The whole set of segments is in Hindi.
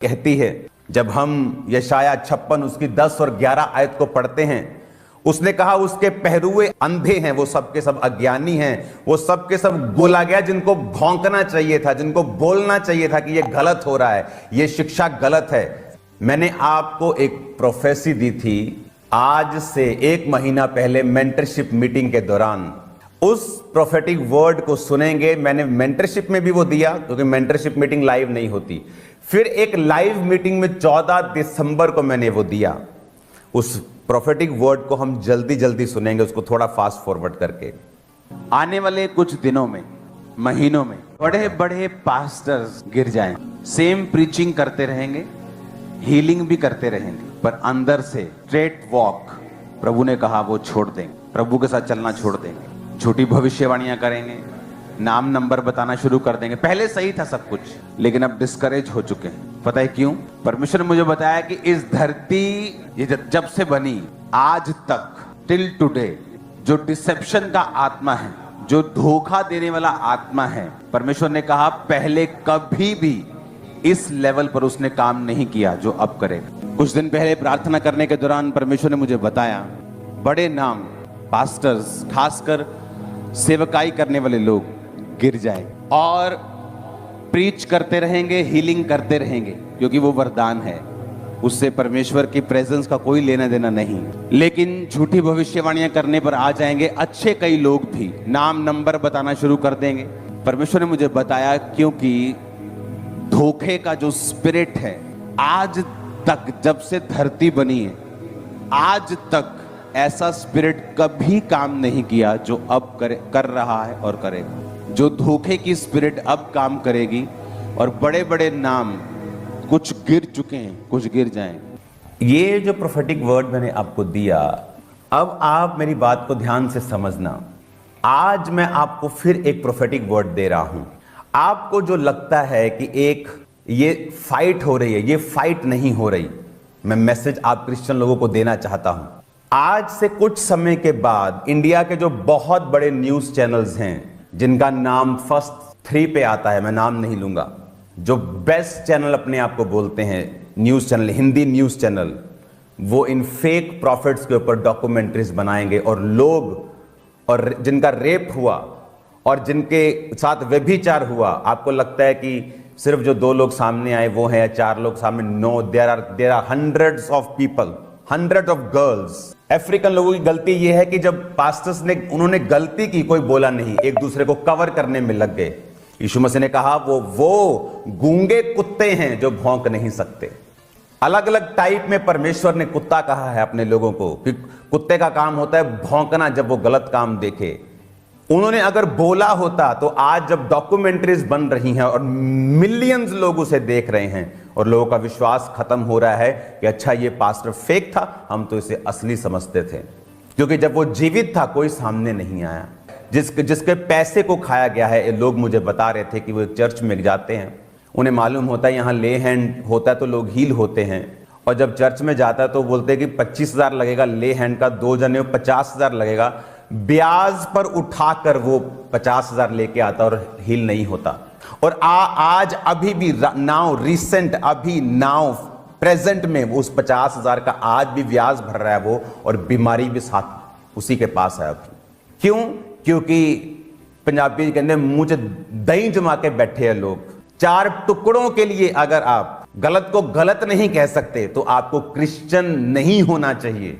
कहती है। जब हम यशाया 56 उसकी 10 और 11 आयत को पढ़ते हैं, उसने कहा उसके पहरुए अंधे हैं, वो सब के सब अज्ञानी हैं, वो सब के सब बोला गया जिनको भौंकना चाहिए था, जिनको बोलना चाहिए था कि ये गलत हो रहा है, ये शिक्षा गलत है। मैंने आपको एक प्रोफेसी दी थी आज से 1 महीना पहले मेंटरशिप मीटिंग के दौरान। उस प्रोफेटिक वर्ड को सुनेंगे। मैंने मेंटरशिप में भी वो दिया क्योंकि मेंटरशिप मीटिंग लाइव नहीं होती। फिर एक लाइव मीटिंग में 14 दिसंबर को मैंने वो दिया। उस प्रोफेटिक वर्ड को हम जल्दी जल्दी सुनेंगे, उसको थोड़ा फास्ट फॉरवर्ड करके। आने वाले कुछ दिनों में, महीनों में बड़े बड़े पास्टर्स गिर जाएं, सेम प्रीचिंग करते रहेंगे, हीलिंग भी करते रहेंगे, पर अंदर से स्ट्रेट वॉक प्रभु ने कहा वो छोड़ देंगे, प्रभु के साथ चलना छोड़ देंगे, झूठी भविष्यवाणियां करेंगे, नाम नंबर बताना शुरू कर देंगे। पहले सही था सब कुछ, लेकिन अब डिस्करेज हो चुके हैं। पता है क्यों? परमेश्वर ने मुझे बताया कि इस धरती ये जब से बनी आज तक, टिल टुडे, जो डिसेप्शन का आत्मा है, जो धोखा देने वाला आत्मा है, परमेश्वर ने कहा पहले कभी भी इस लेवल पर उसने काम नहीं किया जो अब करेगा। कुछ दिन पहले प्रार्थना करने के दौरान परमेश्वर ने मुझे बताया बड़े नाम पास्टर्स, खासकर सेवकाई करने वाले लोग गिर जाए और प्रीच करते रहेंगे, हीलिंग करते रहेंगे, क्योंकि वो वरदान है, उससे परमेश्वर की प्रेजेंस का कोई लेना देना नहीं। लेकिन झूठी भविष्यवाणियां करने पर आ जाएंगे अच्छे कई लोग भी, नाम नंबर बताना शुरू कर देंगे। परमेश्वर ने मुझे बताया क्योंकि धोखे का जो स्पिरिट है आज तक, जब से धरती बनी है आज तक ऐसा स्पिरिट कभी काम नहीं किया जो अब कर रहा है और करेगा। जो धोखे की स्पिरिट अब काम करेगी और बड़े बड़े नाम कुछ गिर चुके हैं, कुछ गिर जाएंगे। ये जो प्रोफेटिक वर्ड मैंने आपको दिया, अब आप मेरी बात को ध्यान से समझना। आज मैं आपको फिर एक प्रोफेटिक वर्ड दे रहा हूं। आपको जो लगता है कि एक ये फाइट हो रही है, ये फाइट नहीं हो रही। मैं मैसेज आप क्रिश्चियन लोगों को देना चाहता हूं। आज से कुछ समय के बाद इंडिया के जो बहुत बड़े न्यूज चैनल्स हैं, जिनका नाम फर्स्ट 3 पे आता है, मैं नाम नहीं लूंगा, जो बेस्ट चैनल अपने आप को बोलते हैं, news channel, Hindi news channel, वो इन फेक प्रॉफिट्स के ऊपर डॉक्यूमेंट्रीज बनाएंगे और लोग, और जिनका रेप हुआ और जिनके साथ व्यभिचार हुआ, आपको लगता है कि सिर्फ जो 2 लोग सामने आए वो हैं या 4 लोग सामने? No, there are hundreds of people, hundred of girls. African लोगों की गलती यह है कि जब पास्टर्स ने, उन्होंने गलती की, कोई बोला नहीं, एक दूसरे को कवर करने में लग गए। यीशु मसीह ने कहा वो गूंगे कुत्ते हैं जो भौंक नहीं सकते। अलग अलग टाइप में परमेश्वर ने कुत्ता कहा है अपने लोगों को कि कुत्ते का काम होता है भौंकना जब वो गलत काम देखे। उन्होंने अगर बोला होता तो आज जब डॉक्यूमेंट्रीज बन रही हैं और मिलियंस लोग उसे देख रहे हैं और लोगों का विश्वास खत्म हो रहा है कि अच्छा ये पास्टर फेक था, हम तो इसे असली समझते थे, क्योंकि जब वो जीवित था कोई सामने नहीं आया। जिसके पैसे को खाया गया है, ये लोग मुझे बता रहे थे कि वो चर्च में जाते हैं, उन्हें मालूम होता है यहाँ ले हैंड होता है तो लोग हील होते हैं, और जब चर्च में जाता है तो बोलते हैं कि 25,000 लगेगा ले हैंड का, 2 जने 50,000 लगेगा। ब्याज पर उठाकर वो 50,000 लेके आता और हील नहीं होता। और आज अभी भी नाउ रिसेंट, अभी नाउ प्रेजेंट में वो उस 50,000 का आज भी ब्याज भर रहा है वो, और बीमारी भी साथ उसी के पास है अभी। क्यों? क्योंकि पंजाबी कहते हैं मुंह से दही जमा के बैठे हैं लोग। 4 टुकड़ों के लिए अगर आप गलत को गलत नहीं कह सकते तो आपको क्रिश्चियन नहीं होना चाहिए।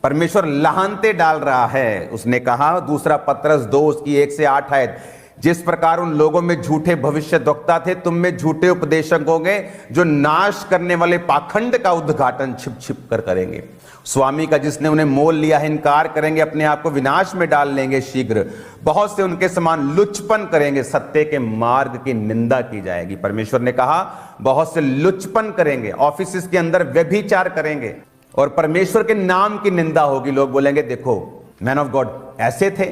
परमेश्वर लाहनते डाल रहा है। उसने कहा, दूसरा पत्रस 2 उसकी 1 से 8 आयत, जिस प्रकार उन लोगों में झूठे भविष्यद्वक्ता थे, तुम में झूठे उपदेशक होंगे जो नाश करने वाले पाखंड का उद्घाटन छिप छिप कर करेंगे। स्वामी का जिसने उन्हें मोल लिया है इनकार करेंगे, अपने आप को विनाश में डाल लेंगे शीघ्र। बहुत से उनके समान लुचपन करेंगे, सत्य के मार्ग की निंदा की जाएगी। परमेश्वर ने कहा बहुत से लुचपन करेंगे, ऑफिस के अंदर व्यभिचार करेंगे और परमेश्वर के नाम की निंदा होगी। लोग बोलेंगे देखो मैन ऑफ गॉड ऐसे थे।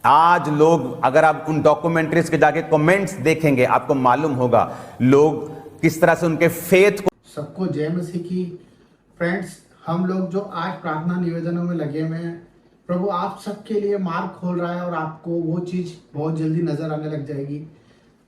आज लोग, अगर आप उन डॉक्यूमेंट्रीज के जाके कमेंट्स देखेंगे, आपको मालूम होगा लोग किस तरह से उनके फेथ को। सबको जय मसीह की। फ्रेंड्स, हम लोग जो आज प्रार्थना निवेदनों में लगे हुए हैं, प्रभु आप सबके लिए मार्ग खोल रहा है और आपको वो चीज बहुत जल्दी नजर आने लग जाएगी।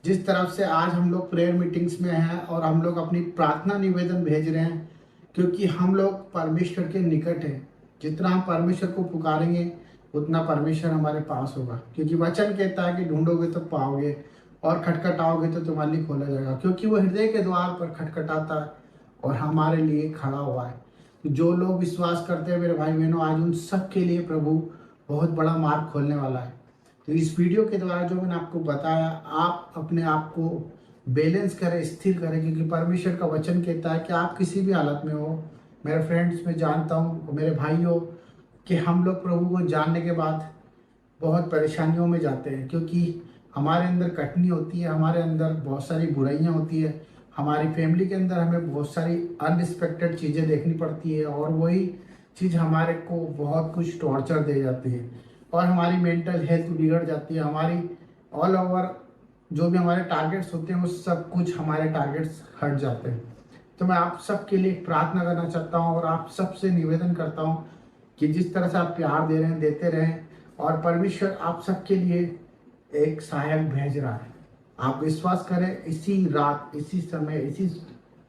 जिस तरफ से आज हम लोग प्रेयर मीटिंग्स में हैं और हम लोग अपनी प्रार्थना निवेदन भेज रहे हैं, क्योंकि हम लोग परमेश्वर के निकट हैं। जितना हम परमेश्वर को पुकारेंगे उतना परमेश्वर हमारे पास होगा, क्योंकि वचन कहता है कि ढूंढोगे तो पाओगे और खटखटाओगे तो तुम्हारे लिए खोला जाएगा, क्योंकि वो हृदय के द्वार पर खटखटाता है और हमारे लिए खड़ा हुआ है। तो जो लोग विश्वास करते हैं मेरे भाई बहनों, आज उन सब के लिए प्रभु बहुत बड़ा मार्ग खोलने वाला है। तो इस वीडियो के द्वारा जो मैंने आपको बताया, आप अपने आप को बैलेंस करें, स्थिर करें, क्योंकि परमेश्वर का वचन कहता है कि आप किसी भी हालत में हो। मेरे फ्रेंड्स, मैं जानता हूँ मेरे भाइयों कि हम लोग प्रभु को जानने के बाद बहुत परेशानियों में जाते हैं, क्योंकि हमारे अंदर कटनी होती है, हमारे अंदर बहुत सारी बुराइयां होती है, हमारी फैमिली के अंदर हमें बहुत सारी अनएक्सपेक्टेड चीज़ें देखनी पड़ती है और वही चीज़ हमारे को बहुत कुछ टॉर्चर दे जाती है और हमारी मेंटल हेल्थ बिगड़ जाती है। हमारी ऑल ओवर जो भी हमारे टारगेट्स होते हैं वो सब कुछ हमारे टारगेट्स हट जाते हैं। तो मैं आप सबके लिए प्रार्थना करना चाहता हूँ और आप सबसे निवेदन करता हूँ कि जिस तरह से आप प्यार दे रहे हैं, देते रहें, और परमेश्वर आप सबके लिए एक सहायक भेज रहा है। आप विश्वास करें, इसी रात, इसी समय, इसी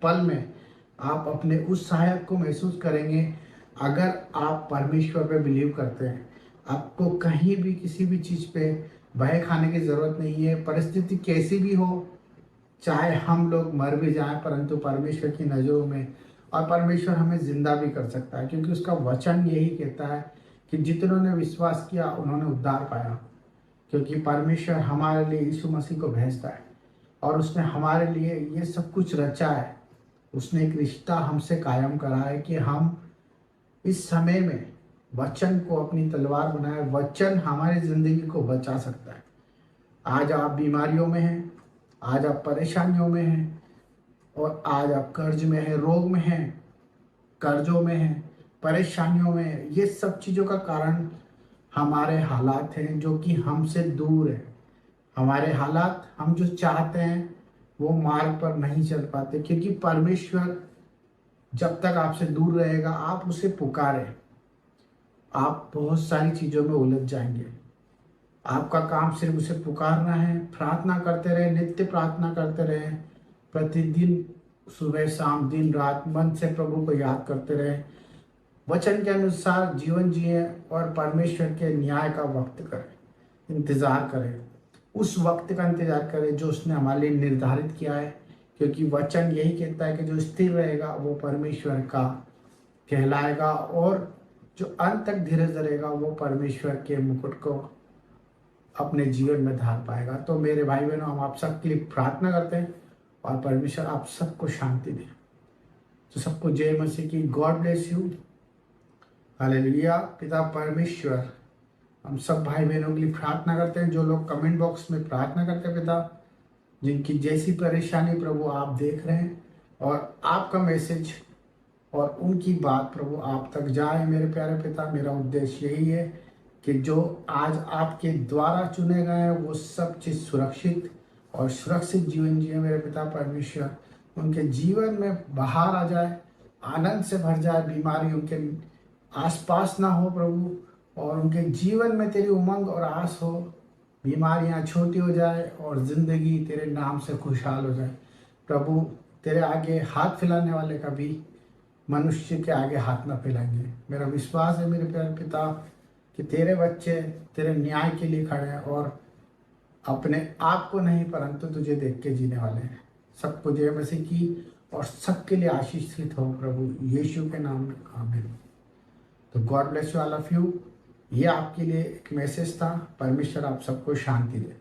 पल में आप अपने उस सहायक को महसूस करेंगे। अगर आप परमेश्वर पे बिलीव करते हैं, आपको कहीं भी किसी भी चीज़ पे भय खाने की ज़रूरत नहीं है। परिस्थिति कैसी भी हो, चाहे हम लोग मर भी जाएं, परंतु परमेश्वर की नज़रों में, और परमेश्वर हमें जिंदा भी कर सकता है, क्योंकि उसका वचन यही कहता है कि जितनों ने विश्वास किया उन्होंने उद्धार पाया। क्योंकि परमेश्वर हमारे लिए यीशु मसीह को भेजता है और उसने हमारे लिए ये सब कुछ रचा है। उसने एक रिश्ता हमसे कायम करा है कि हम इस समय में वचन को अपनी तलवार बनाए। वचन हमारी ज़िंदगी को बचा सकता है। आज आप बीमारियों में हैं, आज आप परेशानियों में हैं, और आज आप कर्ज में हैं, रोग में हैं, कर्जों में हैं, परेशानियों में हैं। ये सब चीज़ों का कारण हमारे हालात हैं जो कि हमसे दूर है। हमारे हालात, हम जो चाहते हैं वो मार्ग पर नहीं चल पाते, क्योंकि परमेश्वर जब तक आपसे दूर रहेगा, आप उसे पुकारें, आप बहुत सारी चीज़ों में उलझ जाएंगे। आपका काम सिर्फ उसे पुकारना है, प्रार्थना करते रहे, नित्य प्रार्थना करते रहे, प्रतिदिन सुबह शाम दिन रात मन से प्रभु को याद करते रहे, वचन के अनुसार जीवन जिए और परमेश्वर के न्याय का वक्त करें, इंतज़ार करें, उस वक्त का इंतज़ार करें जो उसने हमारे लिए निर्धारित किया है। क्योंकि वचन यही कहता है कि जो स्थिर रहेगा वो परमेश्वर का कहलाएगा, और जो अंत तक धीरज धरेगा वो परमेश्वर के मुकुट को अपने जीवन में धार पाएगा। तो मेरे भाई बहनों, हम आप सबके लिए प्रार्थना करते हैं और परमेश्वर आप सबको शांति दे। तो सबको जय मसीह की। God bless you. हालेलुया। पिता परमेश्वर, हम सब भाई बहनों के लिए प्रार्थना करते हैं, जो लोग कमेंट बॉक्स में प्रार्थना करते हैं पिता, जिनकी जैसी परेशानी प्रभु आप देख रहे हैं, और आपका मैसेज और उनकी बात प्रभु आप तक जाए। मेरे प्यारे पिता, मेरा उद्देश्य यही है कि जो आज आपके द्वारा चुने गए हैं वो सब चीज़ सुरक्षित और सुरक्षित जीवन जिए। मेरे पिता परमेश्वर, उनके जीवन में बाहर आ जाए, आनंद से भर जाए, बीमारी उनके आसपास ना हो प्रभु, और उनके जीवन में तेरी उमंग और आस हो, बीमारियां छोटी हो जाए और ज़िंदगी तेरे नाम से खुशहाल हो जाए। प्रभु, तेरे आगे हाथ फैलाने वाले कभी मनुष्य के आगे हाथ ना फैलाएंगे। मेरा विश्वास है मेरे प्यारे पिता कि तेरे बच्चे तेरे न्याय के लिए खड़े हैं और अपने आप को नहीं परंतु तुझे देख के जीने वाले हैं। सबको जय मसीह की, और सबके लिए आशीषित हो प्रभु यीशु के नाम में, आमीन। तो God bless you all of you. ये आपके लिए एक मैसेज था। परमेश्वर आप सबको शांति दे।